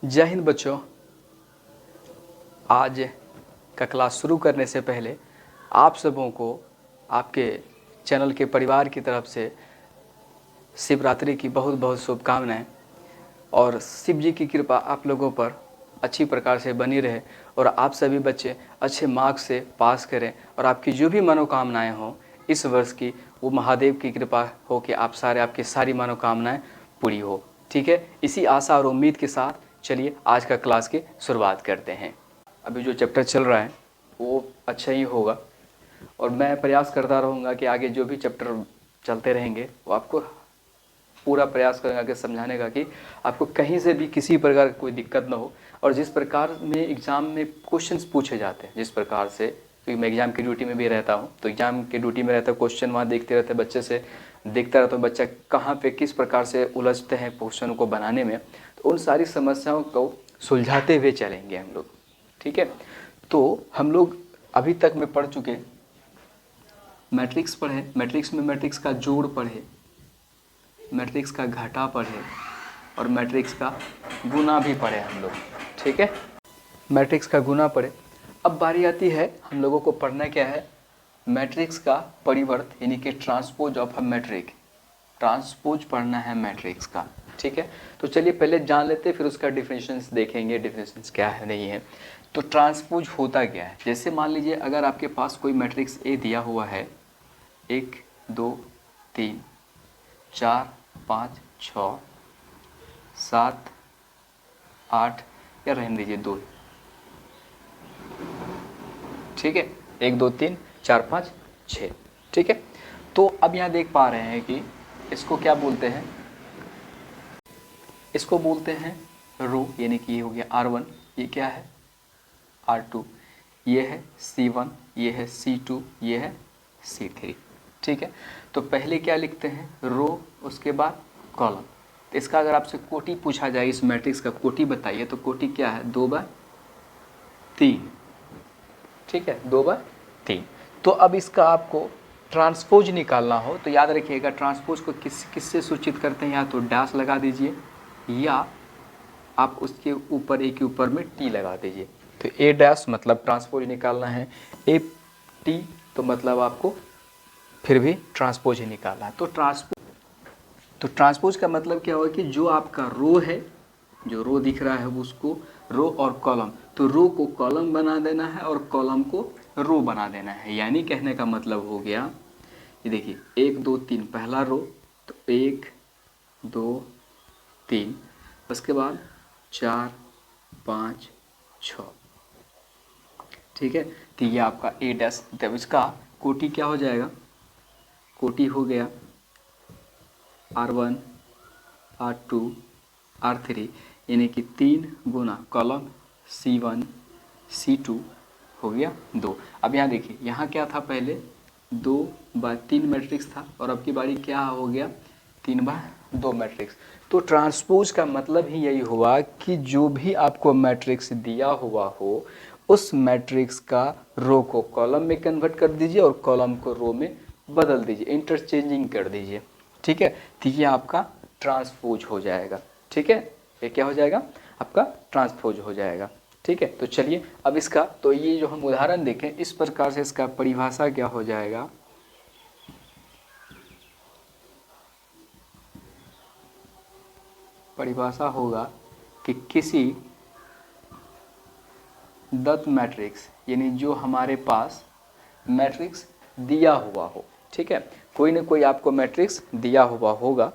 जय हिंद बच्चों। आज का क्लास शुरू करने से पहले आप सबों को आपके चैनल के परिवार की तरफ से शिवरात्रि की बहुत बहुत शुभकामनाएं और शिव जी की कृपा आप लोगों पर अच्छी प्रकार से बनी रहे और आप सभी बच्चे अच्छे मार्क्स से पास करें और आपकी जो भी मनोकामनाएं हों इस वर्ष की वो महादेव की कृपा हो कि आपकी सारी मनोकामनाएं पूरी हो। ठीक है, इसी आशा और उम्मीद के साथ चलिए आज का क्लास की शुरुआत करते हैं। अभी जो चैप्टर चल रहा है वो अच्छा ही होगा और मैं प्रयास करता रहूँगा कि आगे जो भी चैप्टर चलते रहेंगे वो आपको पूरा प्रयास करूँगा कि समझाने का कि आपको कहीं से भी किसी प्रकार की कोई दिक्कत ना हो। और जिस प्रकार में एग्ज़ाम में क्वेश्चंस पूछे जाते हैं, जिस प्रकार से, क्योंकि मैं एग्ज़ाम की ड्यूटी में भी रहता हूँ तो एग्ज़ाम की ड्यूटी में रहता क्वेश्चन वहाँ देखते रहते बच्चे से देखता रहता हूँ बच्चा कहाँ पे किस प्रकार से उलझते हैं क्वेश्चन को बनाने में, तो उन सारी समस्याओं को सुलझाते हुए चलेंगे हम लोग। ठीक है, तो हम लोग अभी तक में पढ़ चुके मैट्रिक्स पढ़े, मैट्रिक्स में मैट्रिक्स का जोड़ पढ़े, मैट्रिक्स का घटा पढ़े और मैट्रिक्स का गुना भी पढ़े हम लोग। ठीक है, मैट्रिक्स का गुना पढ़े। अब बारी आती है हम लोगों को पढ़ना क्या है, मैट्रिक्स का परिवर्त यानी कि transpose of a matric, transpose पढ़ना है मैट्रिक्स का। ठीक है, तो चलिए पहले जान लेते फिर उसका डिफिनेशंस देखेंगे, डिफिनेशंस क्या है नहीं है। तो ट्रांसपोज होता क्या है, जैसे मान लीजिए अगर आपके पास कोई मैट्रिक्स ए दिया हुआ है 1 2 3 4 5 6 7 8 या रहने दीजिए 2, ठीक है, 1 2 3 4 5 6। ठीक है, तो अब यहाँ देख पा रहे हैं कि इसको क्या बोलते हैं, इसको बोलते हैं रो, यानी कि ये हो गया R1, ये क्या है R2, ये है C1, ये है C2, ये है C3। ठीक है, तो पहले क्या लिखते हैं रो, उसके बाद कॉलम। तो इसका अगर आपसे कोटि पूछा जाए, इस मैट्रिक्स का कोटि बताइए, तो कोटि क्या है 2/3। ठीक है, 2/3। तो अब इसका आपको ट्रांसपोज निकालना हो तो याद रखिएगा ट्रांसपोज को किससे सूचित करते हैं, या तो डैश लगा दीजिए या आप उसके ऊपर ए के ऊपर में टी लगा दीजिए। तो ए डैश मतलब ट्रांसपोज निकालना है, ए टी तो मतलब आपको फिर भी ट्रांसपोज ही निकालना है। तो ट्रांसपोज का मतलब क्या हुआ कि जो आपका रो है, जो रो दिख रहा है उसको रो और कॉलम, तो रो को कॉलम बना देना है और कॉलम को रो बना देना है। यानी कहने का मतलब हो गया, ये देखिए 1 2 3 पहला रो, तो 1 2 3, उसके बाद 4 5 6। ठीक है, तो ये आपका ए डैश, तब इसका कोटि क्या हो जाएगा, कोटि हो गया R1 R2 R3, यानी कि 3 गुना कॉलम C1 C2 हो गया 2। अब यहाँ देखिए यहाँ क्या था, पहले 2/3 मैट्रिक्स था और अब की बारी क्या हो गया 3/2 मैट्रिक्स। तो ट्रांसपोज का मतलब ही यही हुआ कि जो भी आपको मैट्रिक्स दिया हुआ हो उस मैट्रिक्स का रो को कॉलम में कन्वर्ट कर दीजिए और कॉलम को रो में बदल दीजिए, इंटरचेंजिंग कर दीजिए। ठीक है, तो ये आपका ट्रांसपोज हो जाएगा। ठीक है, ये क्या हो जाएगा आपका ट्रांसपोज हो जाएगा। ठीक है, तो चलिए अब इसका, तो ये जो हम उदाहरण देखें इस प्रकार से इसका परिभाषा क्या हो जाएगा, परिभाषा होगा कि किसी दत्त मैट्रिक्स, यानी जो हमारे पास मैट्रिक्स दिया हुआ हो। ठीक है, कोई ना कोई आपको मैट्रिक्स दिया हुआ होगा।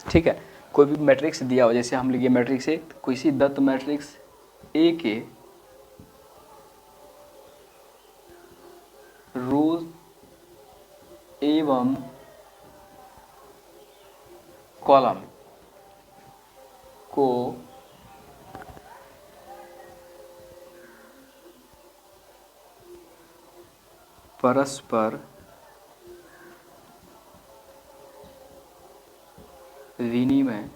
ठीक है, कोई भी मैट्रिक्स दिया हो, जैसे हम लिखिए मैट्रिक्स ए, किसी दत्त मैट्रिक्स ए के रोज एवं कॉलम को परस्पर विनिमय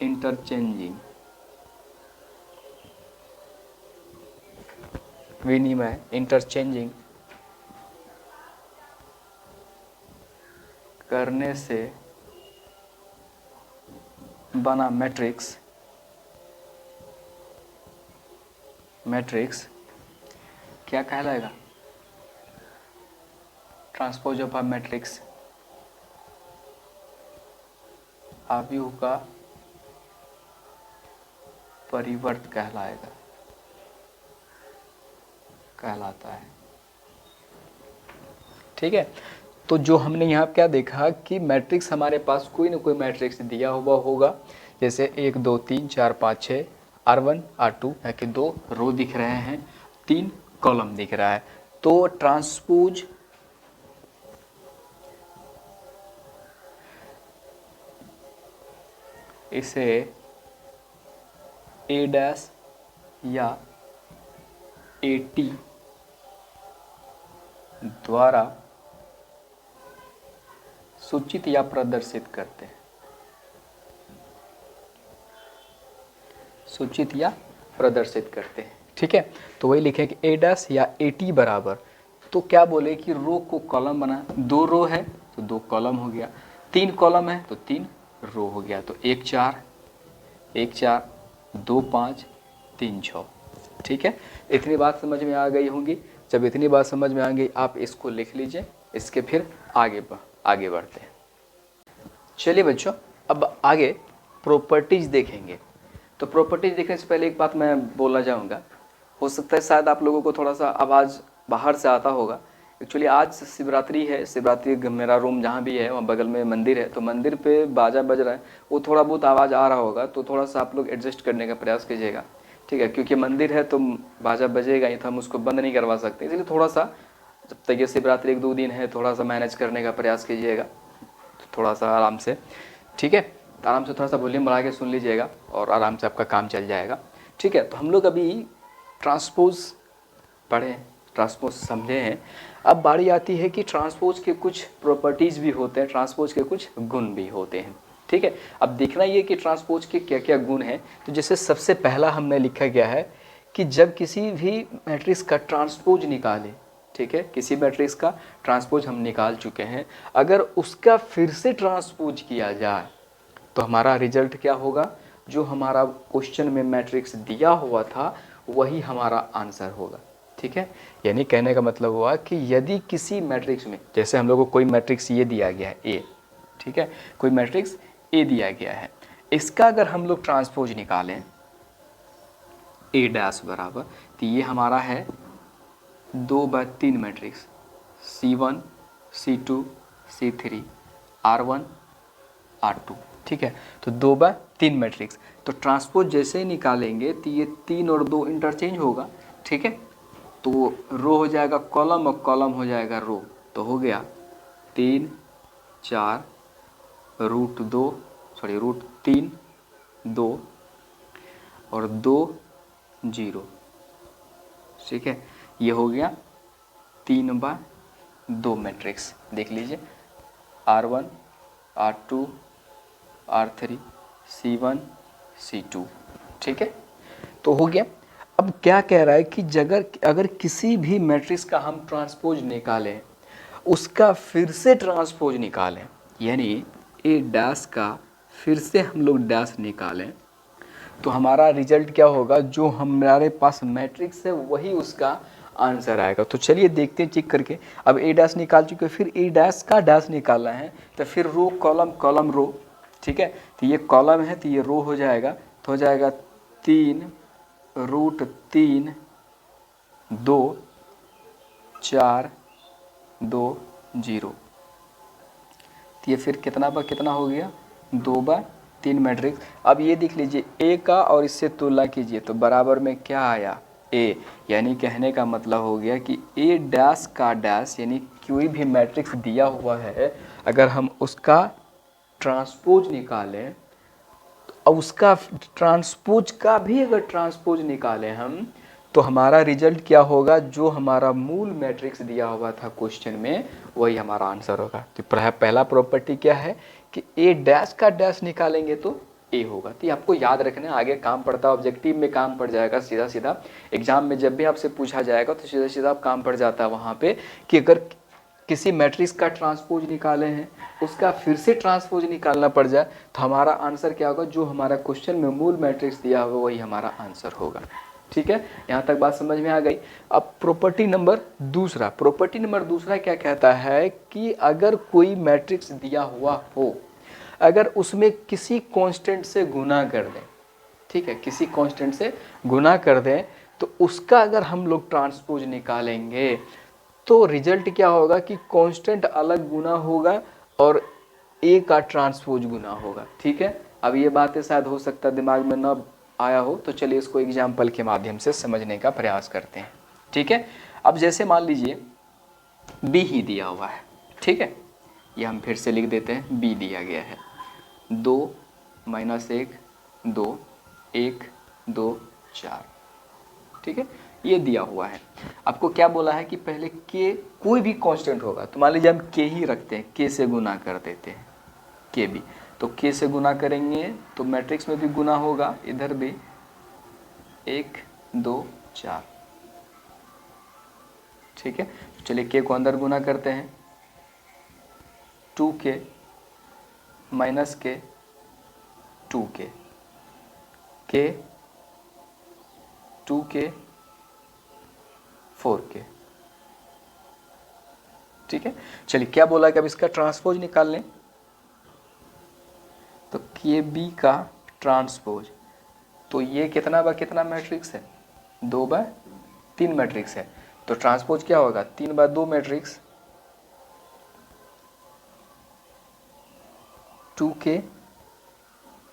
इंटरचेंजिंग, विनिमय इंटरचेंजिंग करने से बना मैट्रिक्स क्या कहलाएगा? ट्रांसपोज ऑफ अ मैट्रिक्स आव्यूह का परिवर्त कहलाता है। ठीक है, तो जो हमने यहाँ क्या देखा कि मैट्रिक्स हमारे पास कोई ना कोई मैट्रिक्स दिया हुआ होगा, जैसे 1 2 3 4 5 6 R1 R2 है कि 2 रो दिख रहे हैं, 3 कॉलम दिख रहा है। तो ट्रांसपोज इसे A डैश या AT द्वारा सूचित या प्रदर्शित करते हैं। ठीक है, तो वही लिखे कि A डैश या AT बराबर, तो क्या बोले कि रो को कॉलम बना, 2 रो है तो 2 कॉलम हो गया, 3 कॉलम है तो 3 रो हो गया। तो 1 4 2 5 3 6। ठीक है, इतनी बात समझ में आ गई होंगी। जब इतनी बात समझ में आ गई, आप इसको लिख लीजिए, इसके फिर आगे बढ़ते हैं। चलिए बच्चों, अब आगे प्रॉपर्टीज देखेंगे। तो प्रॉपर्टीज देखने से पहले एक बात मैं बोलना चाहूँगा, हो सकता है शायद आप लोगों को थोड़ा सा आवाज़ बाहर से आता होगा। एक्चुअली आज शिवरात्रि है, शिवरात्रि मेरा रूम जहाँ भी है वहाँ बगल में मंदिर है, तो मंदिर पे बाजा बज रहा है, वो थोड़ा बहुत आवाज़ आ रहा होगा, तो थोड़ा सा आप लोग एडजस्ट करने का प्रयास कीजिएगा। ठीक है, क्योंकि मंदिर है तो बाजा बजेगा ही, तो हम उसको बंद नहीं करवा सकते, इसलिए थोड़ा सा जब तक ये शिवरात्रि 1 2 दिन है थोड़ा सा मैनेज करने का प्रयास कीजिएगा, तो थोड़ा सा आराम से। ठीक है, तो आराम से थोड़ा सा वॉल्यूम बढ़ा के सुन लीजिएगा और आराम से आपका काम चल जाएगा। ठीक है, तो हम लोग अभी ट्रांसपोज पढ़े, ट्रांसपोज समझे हैं। अब बारी आती है कि ट्रांसपोज के कुछ प्रॉपर्टीज़ भी होते हैं, ट्रांसपोज के कुछ गुण भी होते हैं। ठीक है, अब देखना ये कि ट्रांसपोज के क्या क्या गुण हैं। तो जैसे सबसे पहला हमने लिखा गया है कि जब किसी भी मैट्रिक्स का ट्रांसपोज निकाले, ठीक है, किसी मैट्रिक्स का ट्रांसपोज हम निकाल चुके हैं, अगर उसका फिर से ट्रांसपोज किया जाए तो हमारा रिजल्ट क्या होगा? जो हमारा क्वेश्चन में मैट्रिक्स दिया हुआ था वही हमारा आंसर होगा। ठीक है, यानी कहने का मतलब हुआ कि यदि किसी मैट्रिक्स में, जैसे हम लोग को कोई मैट्रिक्स ये दिया गया है ए, ठीक है, कोई मैट्रिक्स ए दिया गया है, इसका अगर हम लोग ट्रांसपोज निकालें ए डैश बराबर, तो ये हमारा है 2/3 matrix C1 C2 C3 R1 R2। ठीक है, तो 2/3 मैट्रिक्स, तो ट्रांसपोज जैसे ही निकालेंगे तो ये 3 और 2 इंटरचेंज होगा। ठीक है, तो रो हो जाएगा कॉलम और कॉलम हो जाएगा रो, तो हो गया 3 4 √3 2 और 2 0। ठीक है, ये हो गया 3/2 मैट्रिक्स। देख लीजिए R1 R2 R3 C1 C2। ठीक है, तो हो गया। अब क्या कह रहा है कि अगर किसी भी मैट्रिक्स का हम ट्रांसपोज निकालें, उसका फिर से ट्रांसपोज निकालें, यानी ए डैश का फिर से हम लोग डैश निकालें, तो हमारा रिजल्ट क्या होगा? जो हमारे पास मैट्रिक्स है वही उसका आंसर आएगा। तो चलिए देखते हैं चेक करके। अब ए डैश निकाल चुके, फिर ए डैश का डैश निकालना है, तो फिर रो कॉलम कॉलम रो। ठीक है, तो ये कॉलम है तो ये रो हो जाएगा, तो हो जाएगा 3 √3 2 4 2 0। तो ये फिर कितना हो गया? 2/3 मैट्रिक्स। अब ये देख लीजिए ए का और इससे तुलना कीजिए तो बराबर में क्या आया? ए, यानी कहने का मतलब हो गया कि ए डैश का डैश, यानी कोई भी मैट्रिक्स दिया हुआ है, अगर हम उसका ट्रांसपोज निकालें, तो अब उसका ट्रांसपोज का भी अगर ट्रांसपोज निकालें हम, तो हमारा रिजल्ट क्या होगा? जो हमारा मूल मैट्रिक्स दिया हुआ था क्वेश्चन में वही हमारा आंसर होगा। तो पहला प्रॉपर्टी क्या है कि ए डैश का डैश निकालेंगे तो ए होगा। तो ये आपको याद रखना है, आगे काम पड़ता है, ऑब्जेक्टिव में काम पड़ जाएगा सीधा सीधा। एग्जाम में जब भी आपसे पूछा जाएगा तो सीधा सीधा काम पड़ जाता है वहाँ पे कि अगर किसी मैट्रिक्स का ट्रांसपोज निकाले हैं, उसका फिर से ट्रांसपोज निकालना पड़ जाए तो हमारा आंसर क्या होगा, जो हमारा क्वेश्चन में मूल मैट्रिक्स दिया होगा वही हमारा आंसर होगा। ठीक है, यहाँ तक बात समझ में आ गई। अब प्रॉपर्टी नंबर दूसरा क्या कहता है कि अगर कोई मैट्रिक्स दिया हुआ हो, अगर उसमें किसी कांस्टेंट से गुना कर दें, ठीक है, किसी कांस्टेंट से गुना कर दें, तो उसका अगर हम लोग ट्रांसपोज निकालेंगे तो रिजल्ट क्या होगा कि कांस्टेंट अलग गुना होगा और ए का ट्रांसपोज गुना होगा। ठीक है, अब ये बातें शायद हो सकता है दिमाग में ना आया हो, तो चलिए इसको एग्जाम्पल के माध्यम से समझने का प्रयास करते हैं। ठीक है, अब जैसे मान लीजिए बी ही दिया हुआ है, ठीक है, ये हम फिर से लिख देते हैं, बी दिया गया है 2 -1 2 1 2 4, ठीक है, ये दिया हुआ है। आपको क्या बोला है कि पहले के कोई भी कांस्टेंट होगा, तो मान लीजिए हम के ही रखते हैं, के से गुना कर देते हैं, के भी, तो के से गुना करेंगे तो मैट्रिक्स में भी गुना होगा, इधर भी 1 2 4, ठीक है। तो चलिए के को अंदर गुना करते हैं, 2k -k 2k, के 2k 4k, ठीक है। चलिए क्या बोला कि अब इसका ट्रांसपोज निकाल लें, तो के बी का ट्रांसपोज, तो ये कितना बाय कितना मैट्रिक्स है, 2/3 मैट्रिक्स है, तो ट्रांसपोज क्या होगा 3/2 matrix, 2k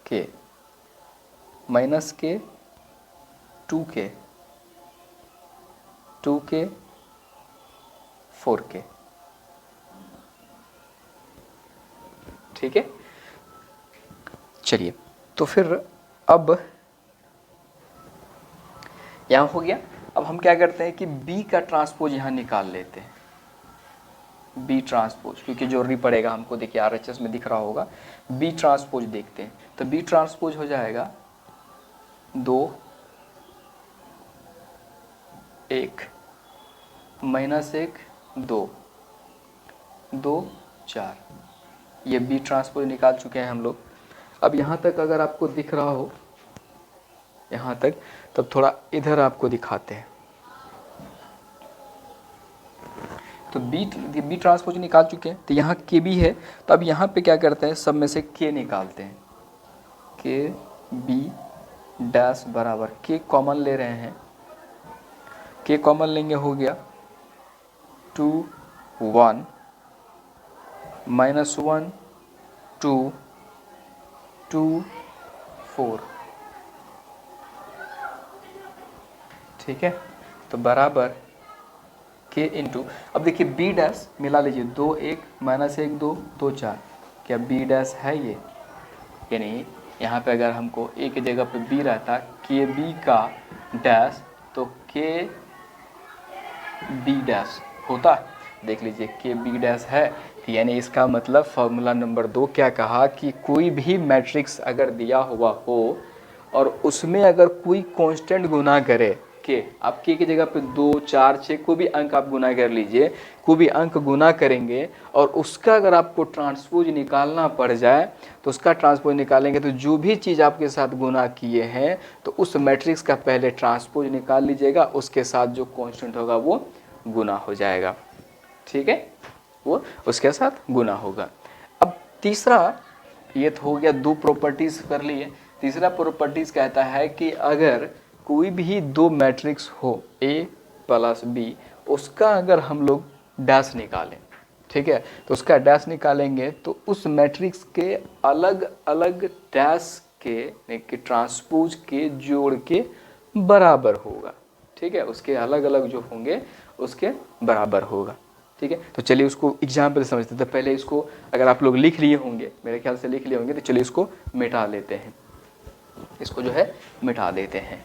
k -k 2k 2k 4k, ठीक है। चलिए तो फिर अब यहाँ हो गया। अब हम क्या करते हैं कि B का ट्रांसपोज यहाँ निकाल लेते हैं, B ट्रांसपोज, क्योंकि जरूरी पड़ेगा हमको, देखिए RHS में दिख रहा होगा, B ट्रांसपोज देखते हैं, तो B ट्रांसपोज हो जाएगा 2 1 -1 2 2 4, ये बी ट्रांसपोज निकाल चुके हैं हम लोग। अब यहाँ तक अगर आपको दिख रहा हो, यहाँ तक, तब थोड़ा इधर आपको दिखाते हैं। तो बी ट्रांसपोज निकाल चुके हैं, तो यहाँ के बी है, तो अब यहाँ पे क्या करते हैं, सब में से के निकालते हैं, के बी डैश बराबर, के कॉमन ले रहे हैं, के कॉमन लेंगे, हो गया 2 1 -1 2 2 4, ठीक है। तो बराबर के इंटू, अब देखिए बी डैश मिला लीजिए, 2 1 -1 2 2 4, क्या बी डैश है ये, यानी यहाँ पे अगर हमको ए की जगह पे बी रहता, के बी का डैश, तो के बी डैश होता, देख लीजिए के बी डैश है, यानी इसका मतलब फॉर्मूला नंबर 2 क्या कहा कि कोई भी मैट्रिक्स अगर दिया हुआ हो और उसमें अगर कोई कांस्टेंट गुना करे, के आप के की जगह पे 2 4 6 कोई भी अंक आप गुना कर लीजिए, कोई भी अंक गुना करेंगे और उसका अगर आपको ट्रांसपोज निकालना पड़ जाए, तो उसका ट्रांसपोज निकालेंगे तो जो भी चीज़ आपके साथ गुना किए हैं तो उस मैट्रिक्स का पहले ट्रांसपोज निकाल लीजिएगा, उसके साथ जो कांस्टेंट होगा वो गुना हो जाएगा, ठीक है, वो उसके साथ गुना होगा। अब तीसरा, ये तो हो गया, 2 प्रॉपर्टीज़ कर लिए। तीसरा प्रॉपर्टीज़ कहता है कि अगर कोई भी 2 मैट्रिक्स हो A + B, उसका अगर हम लोग डैश निकालें, ठीक है, तो उसका डैश निकालेंगे तो उस मैट्रिक्स के अलग अलग डैश के ट्रांसपोज के जोड़ के बराबर होगा, ठीक है, उसके अलग अलग जो होंगे उसके बराबर होगा, ठीक है। तो चलिए उसको एग्जाम्पल समझते हैं। तो पहले इसको अगर आप लोग लिख लिए होंगे, मेरे ख्याल से लिख लिए होंगे, तो चलिए इसको मिटा लेते हैं, इसको जो है मिटा देते हैं।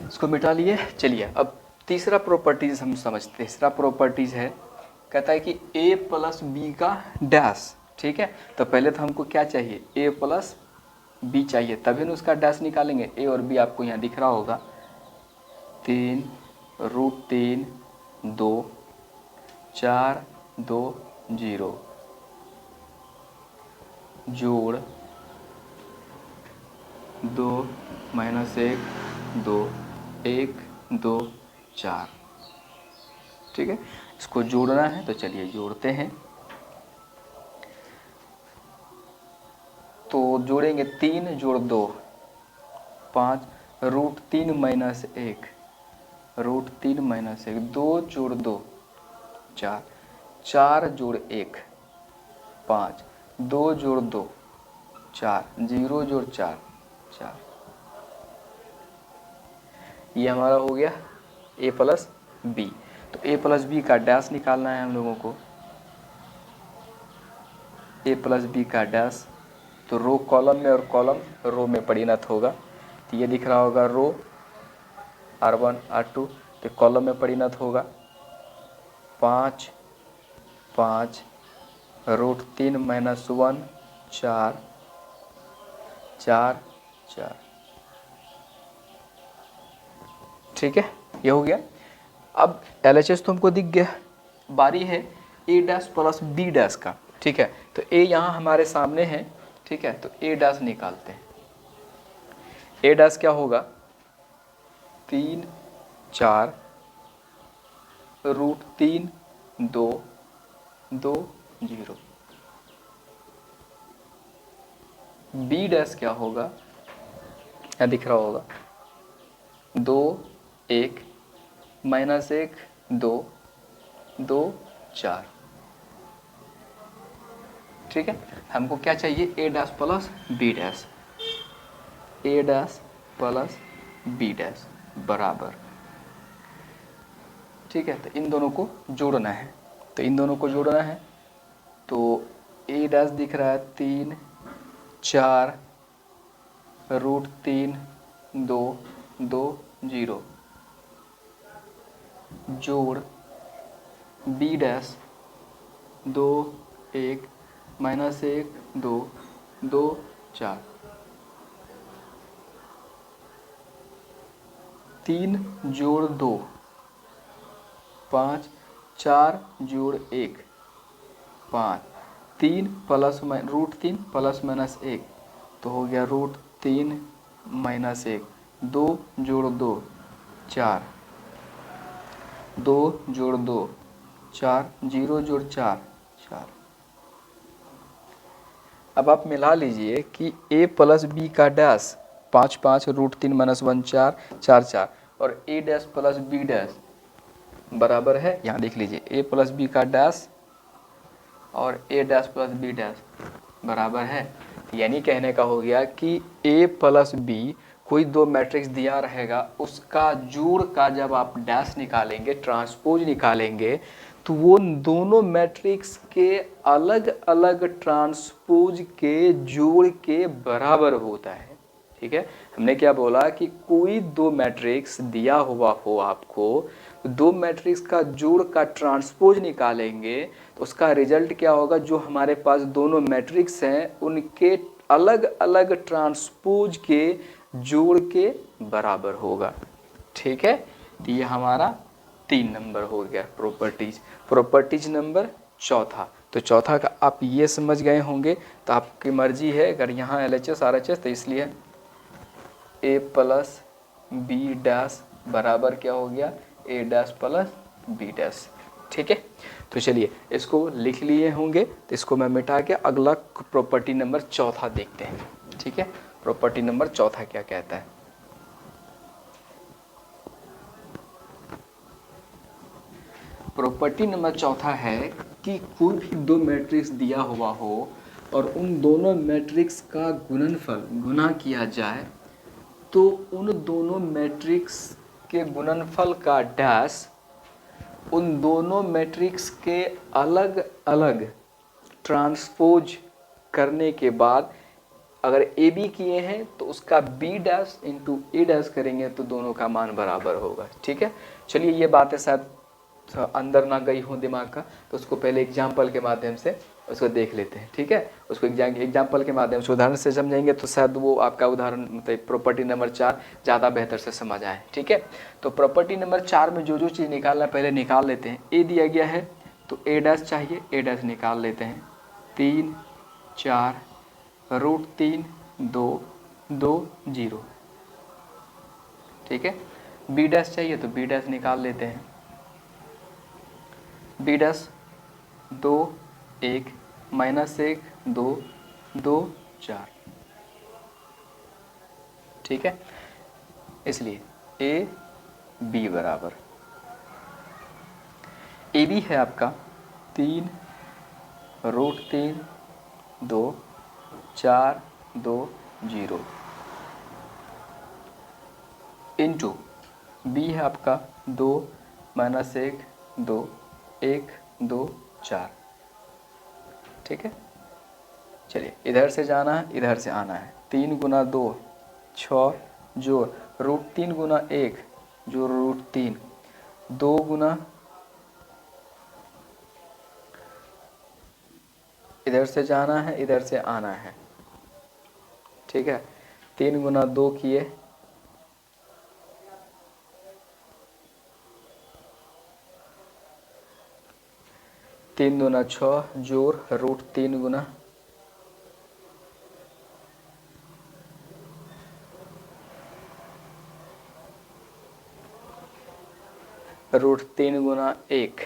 इसको मिटा लिए। चलिए अब तीसरा प्रॉपर्टीज हम समझते हैं। तीसरा प्रॉपर्टीज है, कहता है कि A + B का डैश, ठीक है। तो पहले तो हमको क्या चाहिए, ए प्लस बी चाहिए, तभी ना उसका डैश निकालेंगे। ए और बी आपको यहाँ दिख रहा होगा, 3√3 2 4 2 0 जोड़ 2 -1 2 1 2 4। ठीक है, इसको जोड़ना है तो चलिए जोड़ते हैं। तो जोड़ेंगे 3 जोड़ 2 5 √3 - 1 √3 - 1 2 जोड़ 2 4 4 जोड़ 1 5 2 जोड़ 2 4 0 जोड़ 4 4। ये हमारा हो गया ए प्लस बी। तो ए प्लस बी का डैश निकालना है हम लोगों को। ए प्लस बी का डैश, तो रो कॉलम में और कॉलम रो में परिणत होगा। तो ये दिख रहा होगा रो R1 R2, तो कॉलम में परिणत होगा 5 5 √3 - 1 4 4 4। ठीक है, ये हो गया। अब LHS तो हमको दिख गया, बारी है ए डैश प्लस बी डैश का। ठीक है, तो ए यहाँ हमारे सामने है। ठीक है, तो ए डैश निकालते हैं। ए डैश क्या होगा, 3 4 √3 2 2 0। बी डैश क्या होगा, यहाँ दिख रहा होगा 2 1 -1 2 2 4। ठीक है, हमको क्या चाहिए, ए डैश प्लस बी डैश, ए डैश प्लस बी डैश बराबर। ठीक है, तो इन दोनों को जोड़ना है। तो इन दोनों को जोड़ना है, तो ए डैश दिख रहा है 3 4 √3 2 2 0 जोड़ बी डैश 2 1 -1 2 2 4। 3 जोड़ 2 5 4 जोड़ 1 5 3 प्लस √3 प्लस माइनस 1, तो हो गया √3 - 1 2 जोड़ 2 4 2 जोड़ 2 4 0 जोड़ 4 4। अब आप मिला लीजिए कि a प्लस बी का डैश 5 5 √3 - 1 4 4 4 और a dash plus b dash बराबर है, यहाँ देख लीजिए a प्लस बी का डैश और a dash plus b dash बराबर है। यानी कहने का हो गया कि a प्लस बी कोई दो मैट्रिक्स दिया रहेगा, उसका जोड़ का जब आप डैश निकालेंगे, ट्रांसपोज निकालेंगे, तो वो दोनों मैट्रिक्स के अलग अलग ट्रांसपोज के जोड़ के बराबर होता है। ठीक है, हमने क्या बोला कि कोई दो मैट्रिक्स दिया हुआ हो आपको, दो मैट्रिक्स का जोड़ का ट्रांसपोज निकालेंगे तो उसका रिजल्ट क्या होगा, जो हमारे पास दोनों मैट्रिक्स हैं उनके अलग अलग ट्रांसपोज के जोड़ के बराबर होगा। ठीक है, तो ये हमारा 3 नंबर हो गया प्रॉपर्टीज नंबर चौथा। तो चौथा का आप ये समझ गए होंगे, तो आपकी मर्जी है, अगर यहाँ LHS RHS तो इसलिए a प्लस बी डैश बराबर क्या हो गया, a dash plus b dash. ठीक है, तो चलिए इसको लिख लिए होंगे, तो इसको मैं मिटा के अगला प्रॉपर्टी नंबर चौथा देखते हैं। ठीक है, प्रॉपर्टी नंबर चौथा क्या कहता है। प्रॉपर्टी नंबर चौथा है कि कोई भी दो मैट्रिक्स दिया हुआ हो और उन दोनों मैट्रिक्स का गुणनफल गुना किया जाए, तो उन दोनों मैट्रिक्स के गुणनफल का डैश उन दोनों मैट्रिक्स के अलग अलग ट्रांसपोज करने के बाद अगर ए बी किए हैं तो उसका बी डैश इंटू ए डैश करेंगे तो दोनों का मान बराबर होगा। ठीक है, चलिए ये बातें शायद अंदर ना गई हो दिमाग का, तो उसको पहले एग्जाम्पल के माध्यम से उसको देख लेते हैं, ठीक है। उसको एग्जाम्पल के माध्यम से, उदाहरण से समझेंगे तो शायद वो आपका उदाहरण मतलब प्रॉपर्टी नंबर 4 ज़्यादा बेहतर से समझ आए, ठीक है। तो प्रॉपर्टी नंबर 4 में जो जो चीज़ निकालना पहले निकाल लेते हैं। ए दिया गया है तो ए डैश चाहिए, ए डैश निकाल लेते हैं। 3 4 √3 2 2 0, ठीक है। बी डैश चाहिए तो बी डैश निकाल लेते हैं। बी डैश 2 1 -1 2 2 4, ठीक है। इसलिए ए बी बराबर ए बी है आपका 3 √3 2 4 2 0 इंटू बी है आपका 2 -1 2 1 2 4, ठीक है। चलिए इधर से जाना है, इधर से आना है। 3 गुना 2 6 जोड़ √3 गुना 1 जोड़ √3 2 गुना, इधर से जाना है, इधर से आना है, ठीक है। 3 गुना 2 किए, 3 दूना 6 जोड़ √3 गुना √3 गुना 1